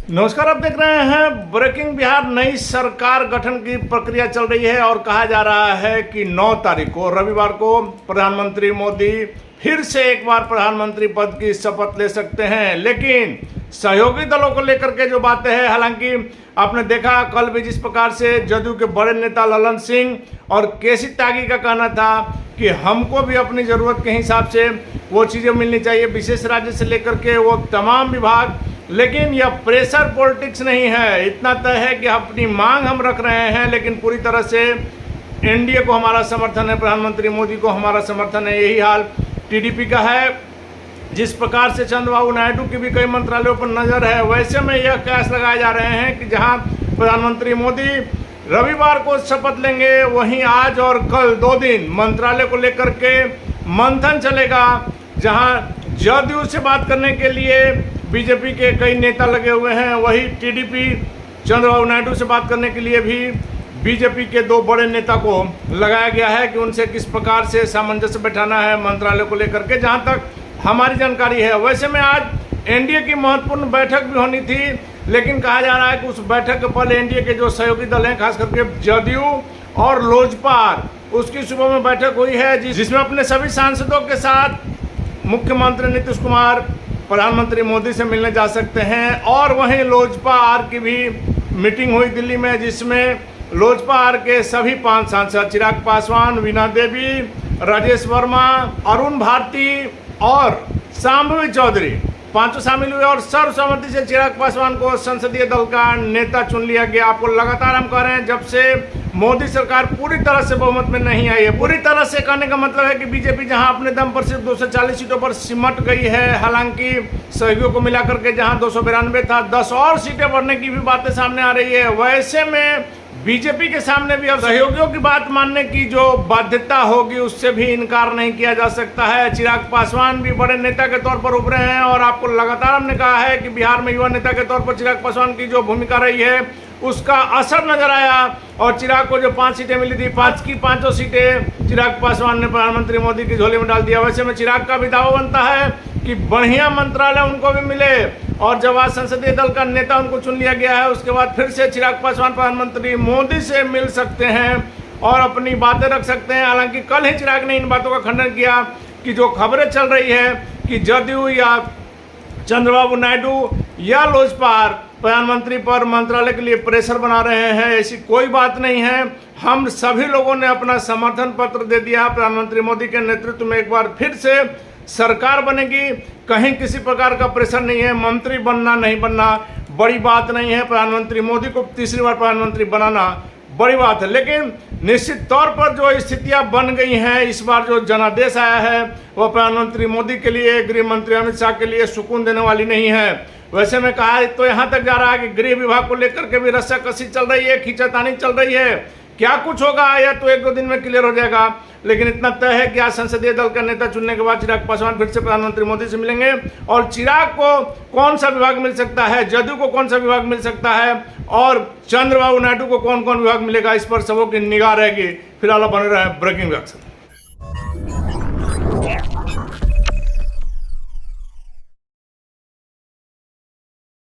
नमस्कार, आप देख रहे हैं ब्रेकिंग बिहार। नई सरकार गठन की प्रक्रिया चल रही है और कहा जा रहा है कि 9 तारीख को रविवार को प्रधानमंत्री मोदी फिर से एक बार प्रधानमंत्री पद की शपथ ले सकते हैं। लेकिन सहयोगी दलों को लेकर के जो बातें हैं, हालांकि आपने देखा कल भी जिस प्रकार से जदयू के बड़े नेता ललन सिंह और केसी त्यागी का कहना था कि हमको भी अपनी ज़रूरत के हिसाब से वो चीज़ें मिलनी चाहिए, विशेष राज्य से लेकर के वो तमाम विभाग। लेकिन यह प्रेशर पॉलिटिक्स नहीं है, इतना तय है कि अपनी मांग हम रख रहे हैं, लेकिन पूरी तरह से एनडीए को हमारा समर्थन है, प्रधानमंत्री मोदी को हमारा समर्थन है। यही हाल टीडीपी का है। जिस प्रकार से चंद्रबाबू नायडू की भी कई मंत्रालयों पर नज़र है, वैसे में यह कयास लगाए जा रहे हैं कि जहां प्रधानमंत्री मोदी रविवार को शपथ लेंगे, वहीं आज और कल 2 दिन मंत्रालय को लेकर के मंथन चलेगा। जहां जदयू से बात करने के लिए बीजेपी के कई नेता लगे हुए हैं, वही टीडीपी चंद्रबाबू नायडू से बात करने के लिए भी बीजेपी के 2 बड़े नेता को लगाया गया है कि उनसे किस प्रकार से सामंजस्य बैठाना है मंत्रालय को लेकर के। जहां तक हमारी जानकारी है, वैसे में आज एनडीए की महत्वपूर्ण बैठक भी होनी थी, लेकिन कहा जा रहा है कि उस बैठक के पहले एनडीए के जो सहयोगी दल हैं, खास करके जदयू और लोजपा, उसकी सुबह में बैठक हुई है, जिसमें अपने सभी सांसदों के साथ मुख्यमंत्री नीतीश कुमार प्रधानमंत्री मोदी से मिलने जा सकते हैं। और वहीं लोजपा आर की भी मीटिंग हुई दिल्ली में, जिसमें लोजपा आर के सभी 5 सांसद चिराग पासवान, वीणा देवी, राजेश वर्मा, अरुण भारती और शांभवी चौधरी 5 शामिल हुए और सर्वसम्मति से चिराग पासवान को संसदीय दल का नेता चुन लिया गया। आपको लगातार हम कह रहे हैं, जब से मोदी सरकार पूरी तरह से बहुमत में नहीं आई है, पूरी तरह से कहने का मतलब है कि बीजेपी जहां अपने दम पर सिर्फ 240 सीटों पर सिमट गई है, हालांकि सहयोगियों को मिलाकर के जहां 292 था, 10 और सीटें बढ़ने की भी बातें सामने आ रही है। वैसे में बीजेपी के सामने भी अब सहयोगियों की बात मानने की जो बाध्यता होगी, उससे भी इनकार नहीं किया जा सकता है। चिराग पासवान भी बड़े नेता के तौर पर उभरे हैं और आपको लगातार हमने कहा है कि बिहार में युवा नेता के तौर पर चिराग पासवान की जो भूमिका रही है, उसका असर नजर आया। और चिराग को जो 5 सीटें मिली थी, 5 की 5 सीटें चिराग पासवान ने प्रधानमंत्री मोदी की झोली में डाल दिया। वैसे में चिराग का भी दावा बनता है कि बढ़िया मंत्रालय उनको भी मिले, और जब आज संसदीय दल का नेता उनको चुन लिया गया है, उसके बाद फिर से चिराग पासवान प्रधानमंत्री मोदी से मिल सकते हैं और अपनी बातें रख सकते हैं। हालांकि कल ही चिराग ने इन बातों का खंडन किया कि जो खबरें चल रही है कि जदयू या चंद्रबाबू नायडू या लोजपा प्रधानमंत्री पर मंत्रालय के लिए प्रेशर बना रहे हैं, ऐसी कोई बात नहीं है। हम सभी लोगों ने अपना समर्थन पत्र दे दिया। प्रधानमंत्री मोदी के नेतृत्व में एक बार फिर से सरकार बनेगी, कहीं किसी प्रकार का प्रेशर नहीं है। मंत्री बनना नहीं बनना बड़ी बात नहीं है, प्रधानमंत्री मोदी को तीसरी बार प्रधानमंत्री बनाना बड़ी बात है। लेकिन निश्चित तौर पर जो स्थितियां बन गई हैं, इस बार जो जनादेश आया है, वह प्रधानमंत्री मोदी के लिए, गृह मंत्री अमित शाह के लिए सुकून देने वाली नहीं है। वैसे में कहा तो यहाँ तक जा रहा है कि गृह विभाग को लेकर के भी रस्साकसी चल रही है, खींचातानी चल रही है। क्या कुछ होगा यह तो 1-2 दिन में क्लियर हो जाएगा, लेकिन इतना तय है कि आज संसदीय दल का नेता चुनने के बाद चिराग पासवान फिर से प्रधानमंत्री मोदी से मिलेंगे। और चिराग को कौन सा विभाग मिल सकता है, जदयू को कौन सा विभाग मिल सकता है और चंद्रबाबू नायडू को कौन कौन विभाग मिलेगा, इस पर सबों की निगाह रहेगी। फिलहाल बने रहे ब्रेकिंग बिहार।